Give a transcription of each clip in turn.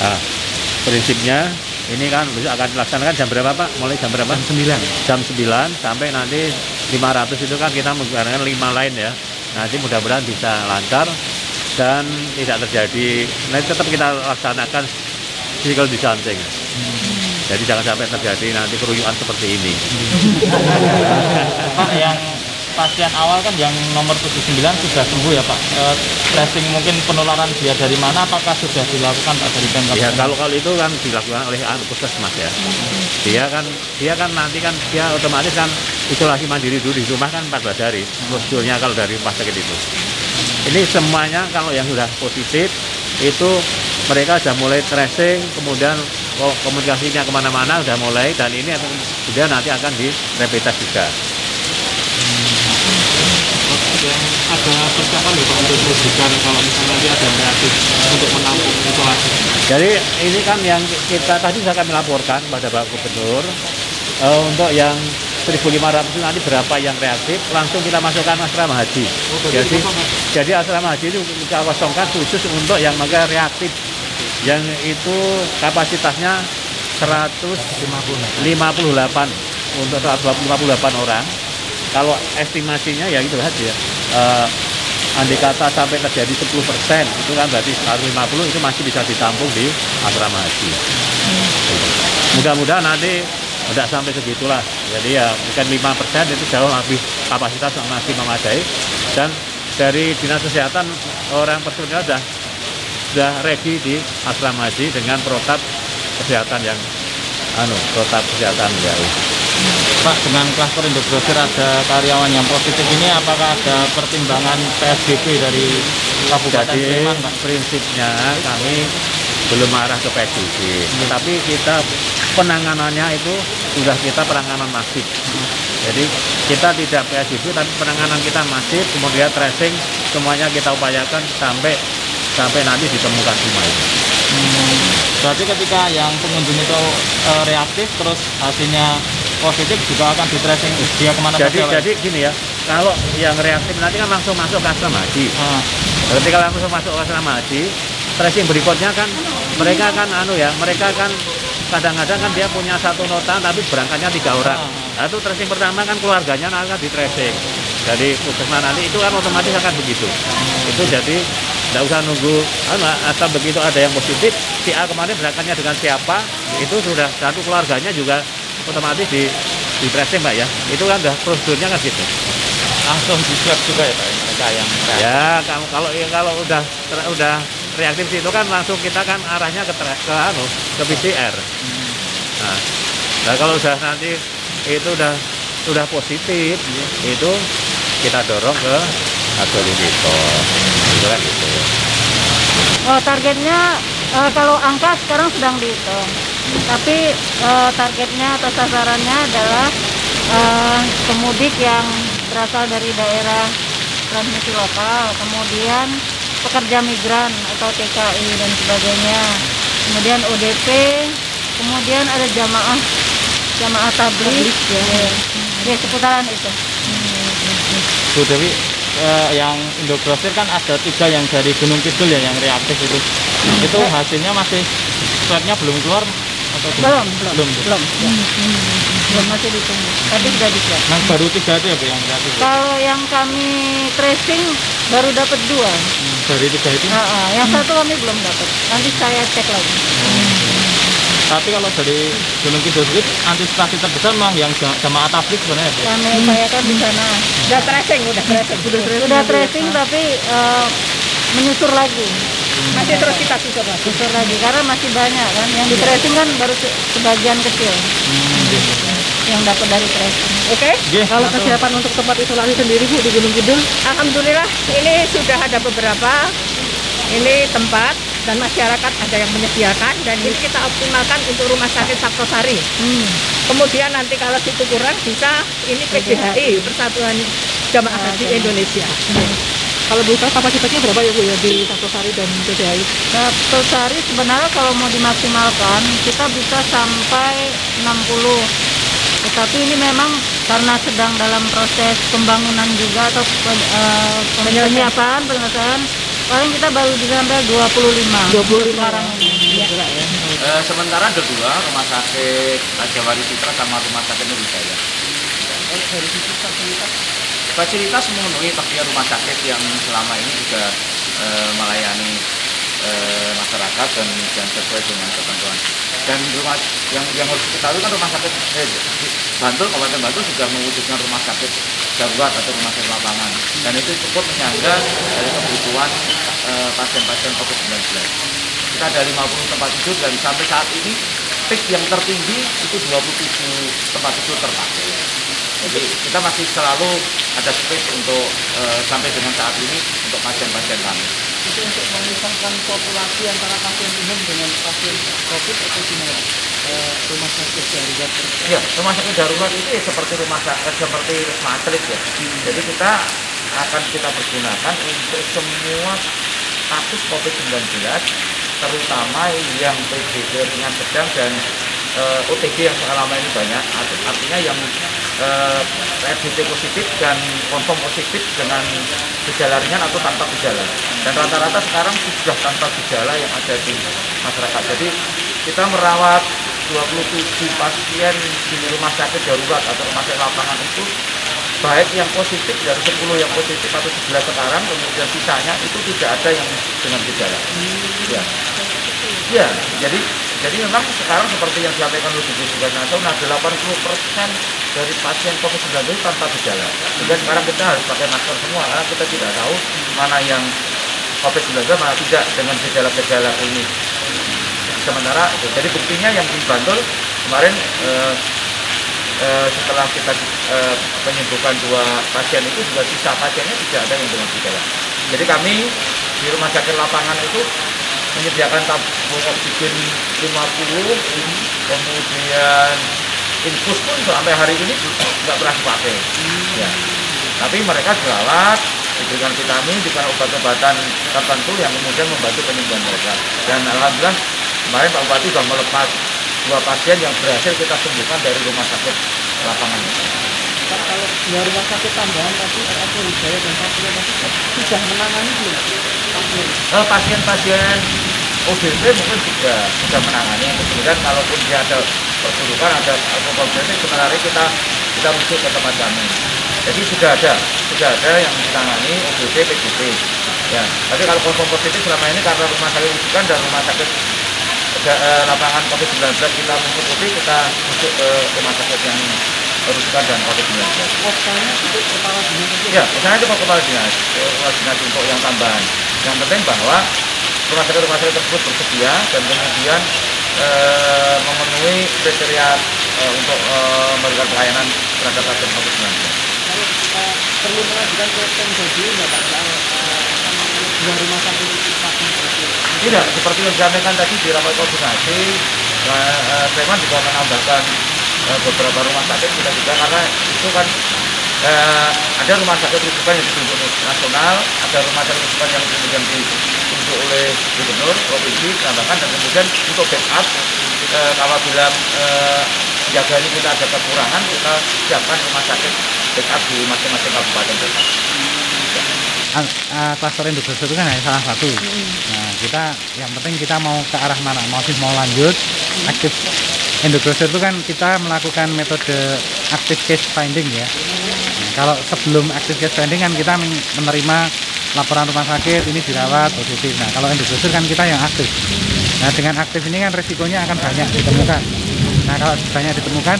Nah, prinsipnya ini kan besok akan dilaksanakan jam berapa Pak? Mulai jam berapa? Jam 9 sampai nanti 500 itu kan kita menggunakan 5 line ya. Nanti mudah-mudahan bisa lancar dan tidak terjadi. Nanti tetap kita laksanakan physical distancing. Jadi jangan sampai terjadi nanti keruyuan seperti ini. Pak, yang pasien awal kan yang nomor 79 sudah sembuh ya Pak. Tracing mungkin penularan dia dari mana? Apakah sudah dilakukan Pak dari Pemkab? Ya kalau itu kan dilakukan oleh puskesmas ya. Dia kan nanti kan dia otomatis kan isolasi mandiri dulu di rumah kan 14 hari. Prosedurnya kalau dari rumah sakit itu. Ini semuanya kalau yang sudah positif itu mereka sudah mulai tracing, kemudian komunikasinya kemana-mana sudah mulai, dan ini kemudian nanti akan di rapid test juga. Ada persiapan ya Pak untuk rujukan kalau misalnya nanti ada yang reaktif untuk menampung isolasi? Jadi ini kan yang kita tadi sudah kami laporkan pada Pak Gubernur untuk yang 1.500 nanti berapa yang reaktif langsung kita masukkan asrama haji. Jadi asrama haji itu kita kosongkan khusus untuk yang maka reaktif, yang itu kapasitasnya 158 untuk 158 orang. Kalau estimasinya ya itu aja ya. Andai kata sampai terjadi 10% itu kan berarti 150 itu masih bisa ditampung di asrama haji. Mudah-mudahan nanti tidak sampai segitulah. Jadi ya bukan 5% itu jauh lebih kapasitas masih memadai. Dan dari Dinas Kesehatan orang personil sudah ready di asrama haji dengan protap kesehatan yang protap kesehatan ya. Pak, dengan klaster Indogrosir ada karyawan yang positif ini, apakah ada pertimbangan PSBB dari Kabupaten Sleman, Pak? Prinsipnya kami belum arah ke PSBB, tetapi kita penanganannya itu sudah kita penanganan masif. Jadi kita tidak PSBB, tapi penanganan kita masif, kemudian tracing semuanya kita upayakan sampai nanti ditemukan semua itu. Berarti ketika yang pengunjung itu reaktif terus hasilnya positif juga akan di tracing dia kemana saja? Jadi gini ya, kalau yang reaktif nanti kan langsung masuk ke asrama haji. Ketika langsung masuk ke asrama haji, tracing berikutnya kan mereka kan kadang-kadang kan dia punya satu nota tapi berangkatnya 3 orang. Nah, itu tracing pertama kan keluarganya akan di tracing. Jadi puskesmas nanti itu kan otomatis akan begitu. Itu jadi tidak usah nunggu asal begitu ada yang positif, si A kemarin berangkatnya dengan siapa, itu sudah satu keluarganya juga otomatis di tracing Pak ya. Itu kan udah prosedurnya kan gitu. Langsung di swab juga ya Pak mereka yang reaktif? Ya kalau udah reaktif itu kan langsung kita kan arahnya ke PCR. Nah kalau udah nanti itu sudah positif itu kita dorong ke isolator. Itu kan gitu. Targetnya kalau angka sekarang sedang dihitung, tapi targetnya atau sasarannya adalah pemudik yang berasal dari daerah transmisi lokal, kemudian pekerja migran atau TKI dan sebagainya, kemudian ODP, kemudian ada jamaah tabligh ya seputaran itu. Bu Dewi, yang Indogrosir kan ada 3 yang dari Gunung Kidul ya yang reaktif itu hasilnya masih swabnya belum keluar atau belum masih ditunggu, tapi sudah di swab. Nah baru 3 itu ya Bu yang reaktif? Kalau yang kami tracing baru dapat 2. Dari 3 itu? Yang 1 kami belum dapat, nanti saya cek lagi. Tapi kalau dari Gunung Kidul itu antisipasi terbesar memang yang jamaah tabligh sebenarnya Bu? Kami upayakan di sana. Sudah tracing Tapi menyusur lagi. masih terus kita susur lagi karena masih banyak kan yang di tracing kan baru sebagian kecil yang dapat dari tracing. Oke. Kalau kesiapan untuk tempat isolasi sendiri Bu di Gunung Kidul? Alhamdulillah ini sudah ada beberapa tempat dan masyarakat ada yang menyediakan, dan ini kita optimalkan untuk Rumah Sakit Sabtosari. Kemudian nanti kalau situ kurang bisa ini PJHI, Persatuan Jamaah Haji Indonesia. Kalau buka kapasitasnya berapa ya Bu ya di Sabtosari dan PJHI? Sabtosari sebenarnya kalau mau dimaksimalkan kita bisa sampai 60. Tetapi ini memang karena sedang dalam proses pembangunan juga atau penyelesaian, Paling kita baru bisa sampai 25. 25 sekarang ini. Ya. Sementara ada 2 rumah sakit Raja Wali Citra sama rumah sakit Nurwijaya. Dari sisi Fasilitas memenuhi pasti rumah sakit yang selama ini juga melayani masyarakat dan sesuai dengan ketentuan. Dan rumah yang harus diketahui kan rumah sakit Bantul, Kabupaten Bantul sudah mewujudkan rumah sakit darurat atau rumah sakit lapangan, dan itu cukup menyangga dari kebutuhan pasien-pasien COVID-19. Kita ada 50 tempat tidur dan sampai saat ini peak yang tertinggi itu 27 tempat tidur terpakai. Jadi kita masih selalu ada space untuk sampai dengan saat ini untuk pasien-pasien kami. itu untuk memisahkan populasi antara pasien umum dengan pasien COVID atau gimana? Rumah sakit darurat. Ya, rumah sakit darurat itu ya seperti rumah sakit seperti Wisma Atlet ya. Jadi kita akan kita pergunakan untuk semua kasus COVID-19, terutama yang PDP ringan sedang dan OTG yang selama ini banyak. Artinya yang PDP positif dan confirm positif dengan gejala ringan atau tanpa gejala. Dan rata-rata sekarang sudah tanpa gejala yang ada di masyarakat. Jadi kita merawat 27 pasien di rumah sakit darurat atau rumah sakit lapangan itu, baik yang positif dari 10 yang positif atau 11 sekarang, kemudian sisanya itu tidak ada yang dengan gejala. Ya, jadi memang sekarang seperti yang disampaikan oleh Gugus Tugas Nasional, 80% dari pasien COVID-19 tanpa gejala. Sehingga sekarang kita harus pakai masker semua karena kita tidak tahu mana yang COVID-19 mana tidak dengan gejala-gejala klinis. Sementara jadi buktinya yang di Bantul kemarin setelah kita menyembuhkan 2 pasien itu juga sisa pasiennya tidak ada yang dengan gejala. Jadi kami di rumah sakit lapangan itu menyediakan tabung oksigen 50, kemudian infus pun sampai hari ini nggak pernah dipakai. Ya. Tapi mereka dirawat, diberikan vitamin, diberikan obat-obatan tertentu yang kemudian membantu penyembuhan mereka. Dan alhamdulillah kemarin Pak Bupati sudah melepas 2 pasien yang berhasil kita sembuhkan dari rumah sakit lapangan. Pak, kalau 2 rumah sakit tambahan tadi atau Wijaya dan Pasir sudah menangani belum pasien? Pasien-pasien ODP mungkin sudah menangani. Kemudian kalaupun dia ada perburukan, ada alkohol sebenarnya kita rujuk ke tempat kami. Jadi sudah ada yang ditangani ODP, PDP. Ya, tapi kalau confirm positif selama ini karena rumah sakit rujukan dan rumah sakit lapangan COVID-19 kita mencukupi, kita rujuk ke rumah sakit yang rujukan dan COVID-19. Posnya itu kepala dinas? Ya, posnya itu kepala dinas untuk yang tambahan. Yang penting bahwa rumah sakit tersebut bersedia dan kemudian memenuhi kriteria untuk memberikan pelayanan terhadap pasien COVID-19. Kalau perlu mengajukan ke Pemdadi nggak Pak, 2 rumah sakit pasien COVID? Tidak, seperti yang disampaikan tadi di rapat koordinasi, Sleman juga menambahkan beberapa rumah sakit kita juga, karena itu kan ada rumah sakit rujukan yang ditunjuk nasional, ada rumah sakit rujukan yang kemudian ditunjuk oleh gubernur provinsi menambahkan, dan kemudian untuk backup apabila jaga ini kita ada kekurangan, kita siapkan rumah sakit backup di masing-masing kabupaten kota. Klaster industri itu kan hanya salah satu. Nah, kita yang penting kita mau ke arah mana, mau lanjut aktif endogrosir itu kan kita melakukan metode active case finding ya. Nah, kalau sebelum active case finding kan kita menerima laporan rumah sakit ini dirawat positif. Nah, kalau endogrosir kan kita yang aktif. Nah, dengan aktif ini kan resikonya akan banyak ditemukan. Nah, kalau banyak ditemukan,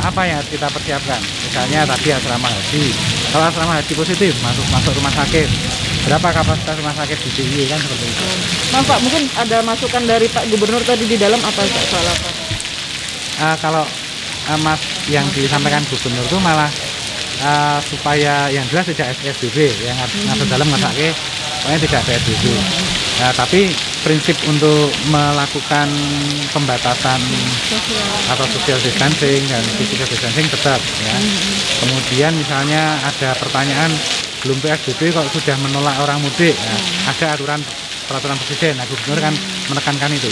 apa yang harus kita persiapkan? Misalnya tadi asrama haji. Kalau asrama haji positif masuk rumah sakit, berapa kapasitas rumah sakit di DIY kan seperti itu. Nah, Pak, mungkin ada masukan dari Pak Gubernur tadi di dalam apa soal apa? Kalau Mas yang disampaikan Gubernur itu malah supaya yang jelas tidak SPSBB, yang masuk dalam ngesake pokoknya tidak PSBB. Nah, tapi prinsip untuk melakukan pembatasan atau social distancing dan physical distancing tetap ya. Kemudian misalnya ada pertanyaan belum PSBB kok sudah menolak orang mudik, nah, ada peraturan presiden. Nah, Gubernur kan menekankan itu.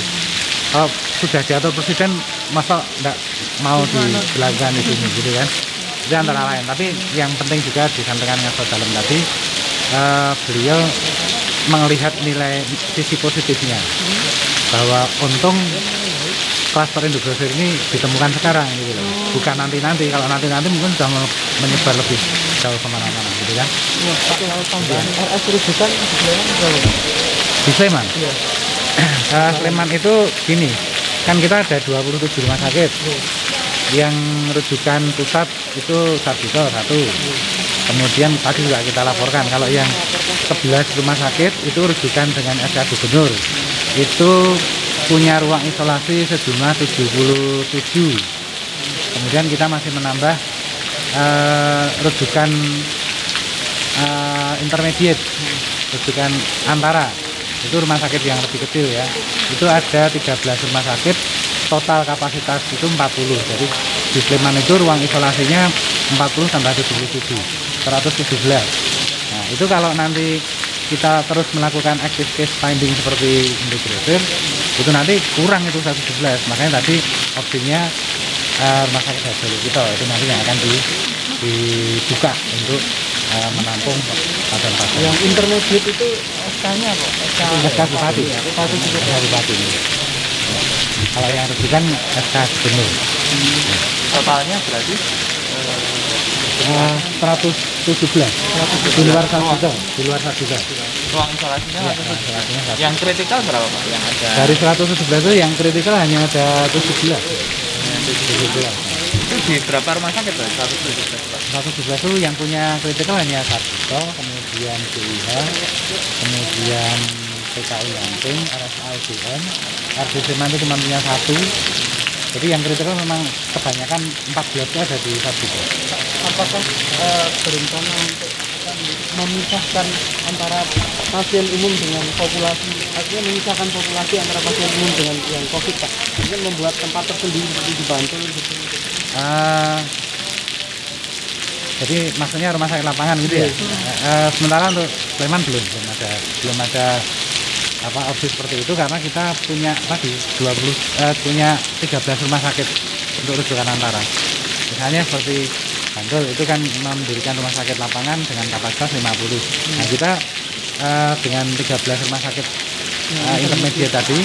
Kalau sudah diatur presiden, masa enggak mau dilakukan itu gitu kan? Itu antara lain. Tapi yang penting juga disampaikan dengan dalam tadi, beliau melihat nilai sisi positifnya bahwa untung klaster Indogrosir ini ditemukan sekarang gitu loh. Bukan nanti-nanti, kalau nanti-nanti mungkin sudah menyebar lebih jauh kemana-mana gitu kan. Iya, satu hal tambahan. RS rujukan di Sleman berapa? Di Sleman? Iya. Sleman itu gini, kan kita ada 27 rumah sakit. Yang rujukan pusat itu Sarjito 1. Kemudian tadi juga kita laporkan kalau yang 11 rumah sakit itu rujukan dengan SK Gubernur. Itu punya ruang isolasi sejumlah 77. Kemudian kita masih menambah rujukan intermediate, rujukan antara. Itu rumah sakit yang lebih kecil ya. Itu ada 13 rumah sakit, total kapasitas itu 40. Jadi di Sleman itu ruang isolasinya 40 tambah 77, 117. Nah, itu kalau nanti kita terus melakukan active case finding seperti Indogrosir, itu nanti kurang itu 111. Makanya tadi opsinya rumah sakit Haji kita itu nanti yang akan dibuka untuk menampung pasien-pasien. Yang intermediate itu SK-nya apa? SK Bupati. SK Bupati. Kalau yang rujukan SK Gubernur. Totalnya berarti 117. Di luar Sarjito, di luar Sarjito. ruang isolasinya Ya, ada isolasinya satu. yang kritikal berapa Pak? Yang ada Dari 117 itu yang kritikal hanya ada 17. 17. itu di berapa rumah sakit Pak? 117 Pak. 117 itu yang punya kritikal hanya Sarjito, kemudian BIH, kemudian PKU Lampung, RSA UGM, RD Sleman itu cuma punya 1. Jadi yang kritikal memang kebanyakan 14 itu ada di Sarjito. Apakah berencana untuk memisahkan antara pasien umum dengan populasi, artinya memisahkan populasi antara pasien umum dengan yang COVID, Pak? Mungkin membuat tempat tersendiri seperti di Bantul gitu. Jadi maksudnya rumah sakit lapangan gitu ya. Sementara untuk Sleman belum ada opsi seperti itu karena kita punya tadi punya 13 rumah sakit untuk rujukan antara. Misalnya seperti Bantul itu kan mendirikan rumah sakit lapangan dengan kapasitas 50. Nah kita dengan 13 rumah sakit intermediate tadi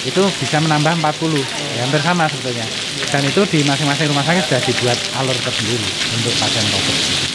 itu bisa menambah 40, ya, hampir sama sebetulnya. Dan itu di masing-masing rumah sakit sudah dibuat alur tersendiri untuk pasien COVID.